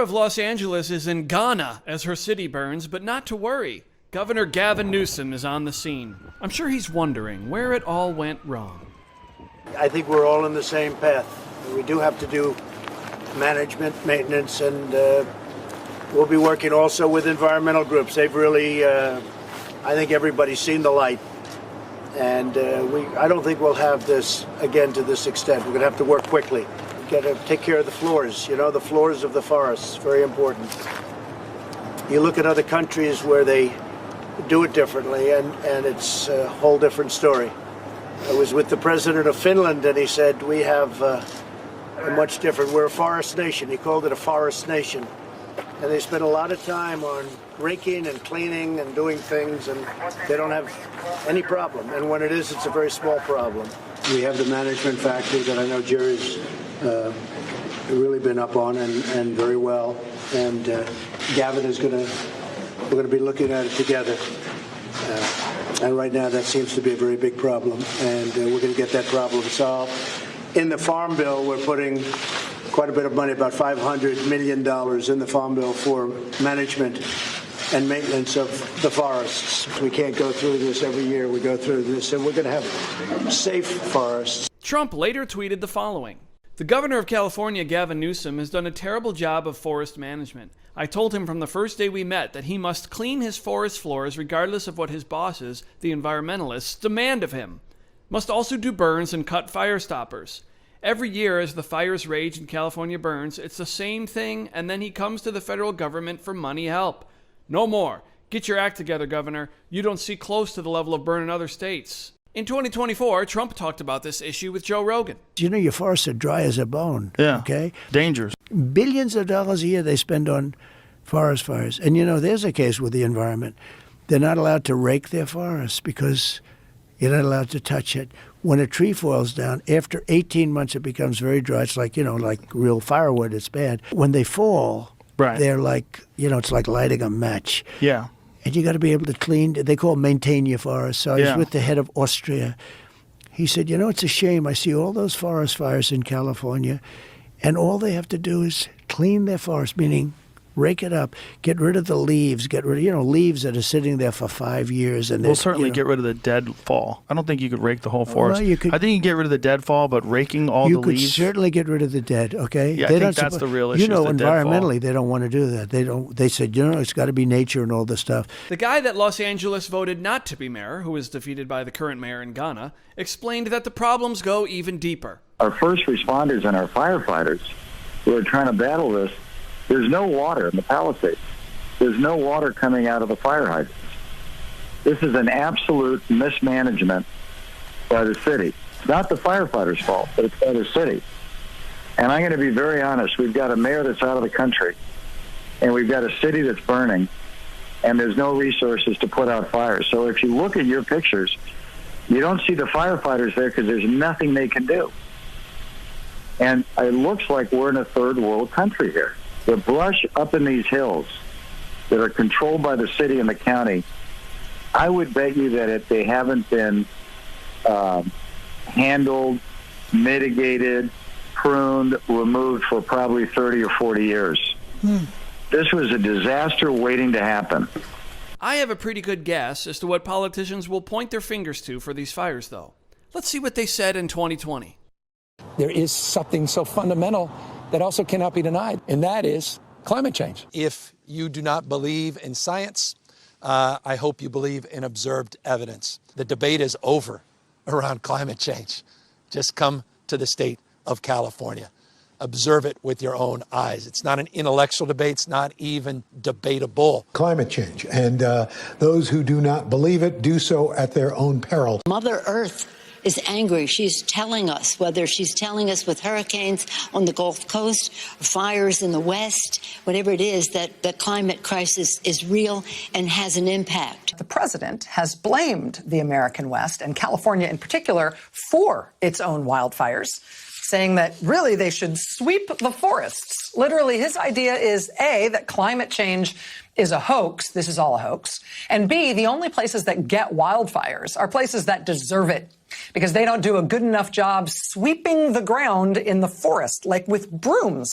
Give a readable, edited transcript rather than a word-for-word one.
of Los Angeles is in Ghana as her city burns, but not to worry. Governor Gavin Newsom is on the scene. I'm sure he's wondering where it all went wrong. I think we're all in the same path. We do have to do management, maintenance, and we'll be working also with environmental groups. They've really, I think everybody's seen the light. And I don't think we'll have this again to this extent. We're going to have to work quickly. We've got to take care of the floors, the floors of the forests, very important. You look at other countries where they do it differently, and it's a whole different story. I was with the president of Finland, and he said, we have a much different, we're a forest nation. He called it a forest nation. And they spend a lot of time on raking and cleaning and doing things, and they don't have any problem. And when it is, it's a very small problem. We have the management factory that I know Jerry's really been up on and very well. And Gavin is we're going to be looking at it together. And right now that seems to be a very big problem, and we're going to get that problem solved. In the Farm Bill, we're putting quite a bit of money, about $500 million in the Farm Bill for management and maintenance of the forests. We can't go through this every year. We go through this, and we're going to have safe forests. Trump later tweeted the following. The governor of California, Gavin Newsom, has done a terrible job of forest management. I told him from the first day we met that he must clean his forest floors regardless of what his bosses, the environmentalists, demand of him. Must also do burns and cut fire stoppers. Every year as the fires rage and California burns, it's the same thing, and then he comes to the federal government for money help. No more. Get your act together, Governor. You don't see close to the level of burn in other states. In 2024, Trump talked about this issue with Joe Rogan. Your forests are dry as a bone. Yeah. Okay? Dangerous. Billions of dollars a year they spend on forest fires. And, there's a case with the environment. They're not allowed to rake their forests because you're not allowed to touch it. When a tree falls down, after 18 months, it becomes very dry. It's like, like real firewood. It's bad. When they fall, right, they're like, it's like lighting a match. Yeah. And you got to be able to clean. They call it maintain your forest. So I was with the head of Austria. He said, it's a shame. I see all those forest fires in California, and all they have to do is clean their forest, meaning rake it up, get rid of the leaves, get rid of, leaves that are sitting there for 5 years. And we'll certainly get rid of the deadfall. I don't think you could rake the whole forest. Well, I think you can get rid of the deadfall, but raking all the leaves. You could certainly get rid of the dead, okay? Yeah, I think that's the real issue. Environmentally, they don't want to do that. They said, it's got to be nature and all this stuff. The guy that Los Angeles voted not to be mayor, who was defeated by the current mayor in Ghana, explained that the problems go even deeper. Our first responders and our firefighters who are trying to battle this, there's no water in the Palisades. There's no water coming out of the fire hydrants. This is an absolute mismanagement by the city. It's not the firefighters' fault, but it's by the city. And I'm going to be very honest. We've got a mayor that's out of the country, and we've got a city that's burning, and there's no resources to put out fires. So if you look at your pictures, you don't see the firefighters there because there's nothing they can do. And it looks like we're in a third world country here. The brush up in these hills that are controlled by the city and the county, I would bet you that they haven't been handled, mitigated, pruned, removed for probably 30 or 40 years. This was a disaster waiting to happen. I have a pretty good guess as to what politicians will point their fingers to for these fires, though. Let's see what they said in 2020. There is something so fundamental that also cannot be denied, and that is climate change. If you do not believe in science, I hope you believe in observed evidence. The debate is over around climate change. Just come to the state of California. Observe it with your own eyes. It's not an intellectual debate. It's not even debatable. Climate change, and those who do not believe it do so at their own peril. Mother Earth is angry. She's telling us, whether she's telling us with hurricanes on the Gulf Coast, fires in the West, whatever it is, that the climate crisis is real and has an impact. The president has blamed the American West, and California in particular, for its own wildfires, saying that really they should sweep the forests. Literally, his idea is A, that climate change is a hoax. This is all a hoax. And B, the only places that get wildfires are places that deserve it because they don't do a good enough job sweeping the ground in the forest, like with brooms.